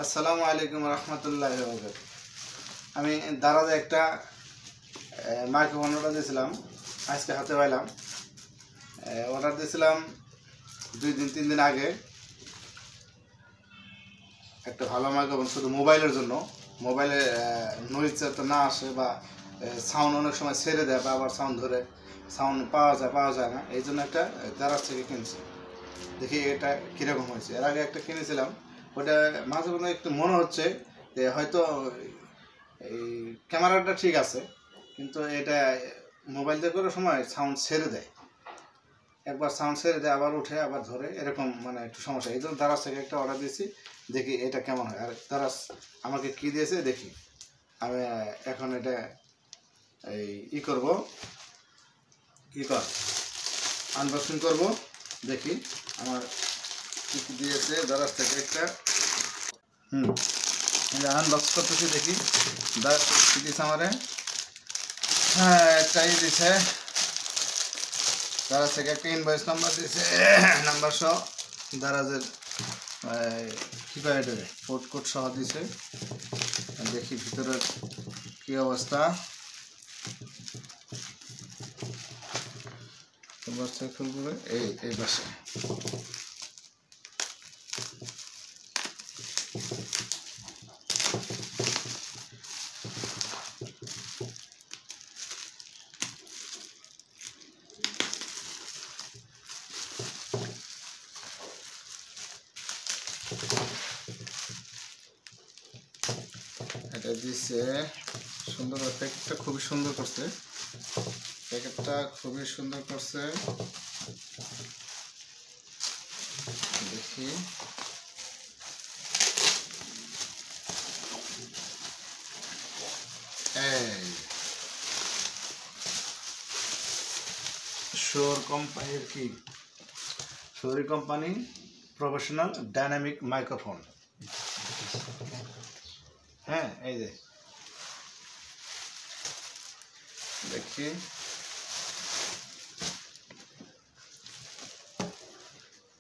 আসসালামু আলাইকুম রহমতুল্লাহি ওয়া বারাকাতুহু। আমি দারাজে একটা মাইক্রোফোন অর্ডার দিয়েছিলাম, আজকে হাতে পাইলাম। অর্ডার দিয়েছিলাম 2-3 দিন আগে। একটা ভালো মাইক্রোফোন শুধু মোবাইলের জন্য, মোবাইলে নয়েজ যাতে না আসে বা সাউন্ড অনেক সময় ছেড়ে দেয় বা আবার সাউন্ড ধরে সাউন্ড পাওয়া যায় না, এই জন্য একটা দারাজ থেকে কিনছি। দেখি এটা কীরকম হয়েছে। এর আগে একটা কিনেছিলাম, ওটা মাঝে মধ্যে একটু মনে হচ্ছে যে হয়তো এই ক্যামেরাটা ঠিক আছে, কিন্তু এটা মোবাইল দিয়ে করার সময় সাউন্ড ছেড়ে দেয়, একবার সাউন্ড ছেড়ে দেয় আবার উঠে আবার ধরে, এরকম মানে একটু সমস্যা। এই জন্য দারাজ থেকে একটা অর্ডার দিয়েছি, দেখি এটা কেমন হয়। আর দারাজ আমাকে কী দিয়েছে দেখি। আমি এখন এটা এই করবো, আনবক্সিং করব, দেখি আমার কী কী দিয়েছে দারাজ থেকে। একটা আনবক্স করতেছি, দেখি দারাজ কী দিয়েছে আমারে। হ্যাঁ, একটাই দিছে দারাজ থেকে, একটা ইনভয়েস নাম্বার দিয়েছে, নাম্বার সহ দারাজের কী করে এটা কোড সহ দিছে। দেখি ভিতরের কী অবস্থা। খুলবে এই পাশে। এটা দিচ্ছে সুন্দর, প্যাকেটটা খুবই সুন্দর করছে, দেখি এই শোর কোম্পানির কি, Shorey company professional dynamic microphone. হ্যাঁ, এই যে দেখি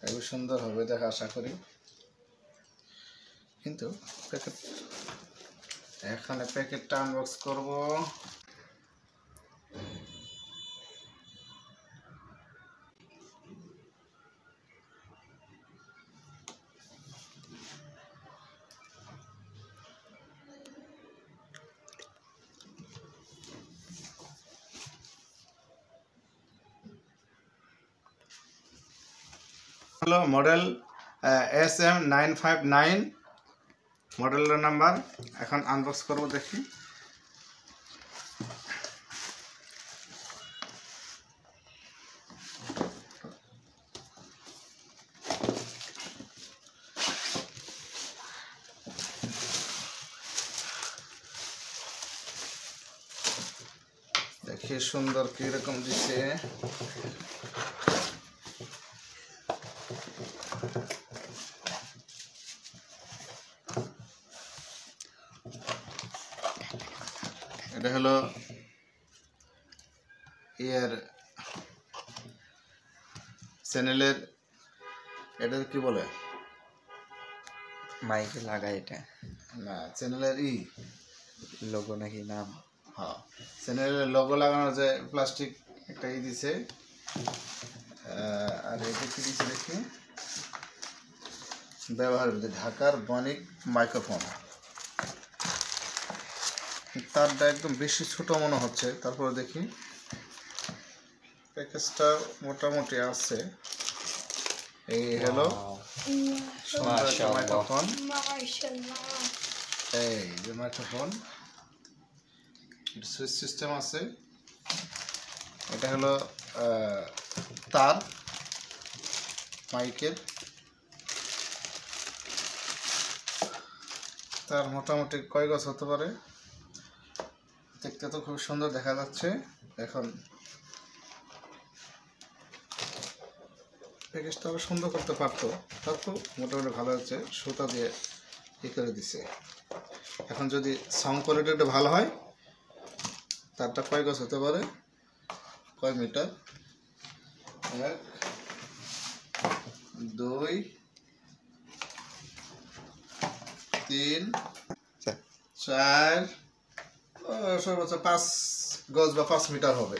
খুব সুন্দর হবে দেখা আশা করি। কিন্তু এখানে প্যাকেটটা আনবক্স করব। হলো মডেল SM959 মডেলের নাম্বার। এখন আনবক্স করব, দেখি। দেখি সুন্দর কিরকম দিচ্ছে। এটা হলো ইয়ার চ্যানেলের, এটা কি বলে, মাইকে লাগায় এটা না চ্যানেলের লোগো নাকি নাম। হ্যাঁ, চ্যানেলের লোগো লাগানোর যে প্লাস্টিক একটা দিছে। আর এটা কি দিচ্ছে দেখি, ব্যবহার ঢাকার বণিক মাইক্রোফোন। তারটা একদম বেশি ছোট মনে হচ্ছে, তারপরে দেখি প্যাকেজটা মোটামুটি আছে। এই হলো সুন্দর একটা মাইক্রোফোন, এই যে মাইক্রোফোন, সুইচ সিস্টেম আছে। এটা হলো তার মাইকের, তার মোটামুটি কয় গজ হতে পারে, দেখতে তো খুব সুন্দর দেখা যাচ্ছে। এখন প্যাকেজটা আরো সুন্দর করতে পারতো, তারপর মোটামুটি ভালো হচ্ছে, সুতা দিয়ে করে দিছে। এখন যদি সাউন্ড কোয়ালিটি একটু ভালো হয়, তারটা কয় গজ হতে পারে, কয় মিটার, 1 2 3 চার। 4 সর্বোচ্চ 5 গজ বা 5 মিটার হবে।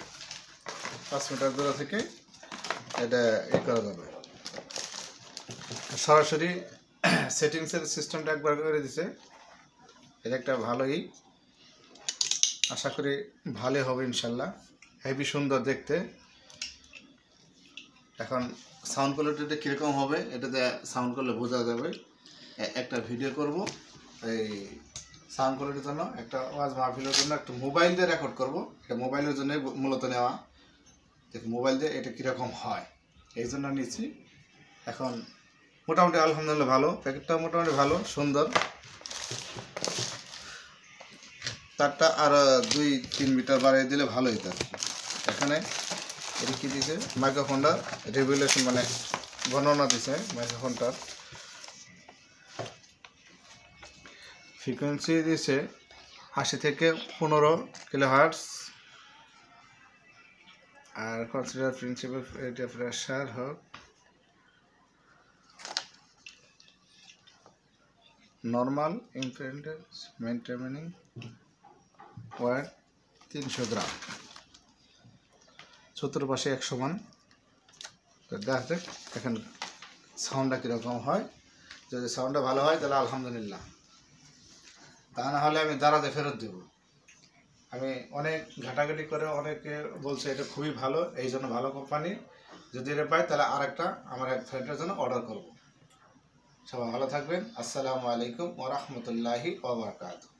5 মিটার দূর থেকে এটা করা যাবে। সরাসরি সেটিংসের সিস্টেমটা একবার করে দিছে। এটা একটা ভালোই, আশা করি ভালো হবে ইনশাল্লাহ। হেভি সুন্দর দেখতে। এখন সাউন্ড কোয়ালিটিটা কীরকম হবে এটাতে সাউন্ড করলে বোঝা যাবে। একটা ভিডিও করব এই সাউন্ড কোয়ালিটির জন্য, একটা ওয়াজ মাহফিলের জন্য একটা মোবাইল দিয়ে রেকর্ড করব। এটা মোবাইলের জন্য মূলত নেওয়া। দেখ মোবাইল দিয়ে এটা কীরকম হয় এই জন্য নিচ্ছি। এখন মোটামুটি আলহামদুলিল্লাহ ভালো, প্যাকেটটা মোটামুটি ভালো সুন্দর। তারটা আর 2-3 মিটার বাড়িয়ে দিলে ভালো হতো। এখানে এটা কী দিয়েছে, মাইক্রোফোনটার রেগুলেশন মানে বর্ণনা দিছে। মাইক্রোফোনটার ফ্রিকোয়েন্সি দিয়েছে 80 থেকে 15 কিলোহার্টজ। আর কনসিডার প্রিন্সিপাল এটা প্রেশার হোক নর্মাল ইম্পেডেন্স মেনটেনিং ওয়াট 300 গ্রাম। চতুর্পাশে 1 সমান। তো দেখা যাক এখন সাউন্ডটা কীরকম হয়। যদি সাউন্ডটা ভালো হয় তাহলে আলহামদুলিল্লাহ, তা না হলে আমি দাঁড়াতে ফেরত দেব। আমি অনেক ঘাটাঘাটি করে অনেকে বলছে এটা খুবই ভালো, এই জন্য ভালো কোম্পানি। যদি এটা পাই তাহলে আরেকটা আমার এক ফ্রেন্ডের জন্য অর্ডার করব। সবাই ভালো থাকবেন। আসসালামু আলাইকুম ওয়া রাহমাতুল্লাহি ওয়া বারাকাতুহু।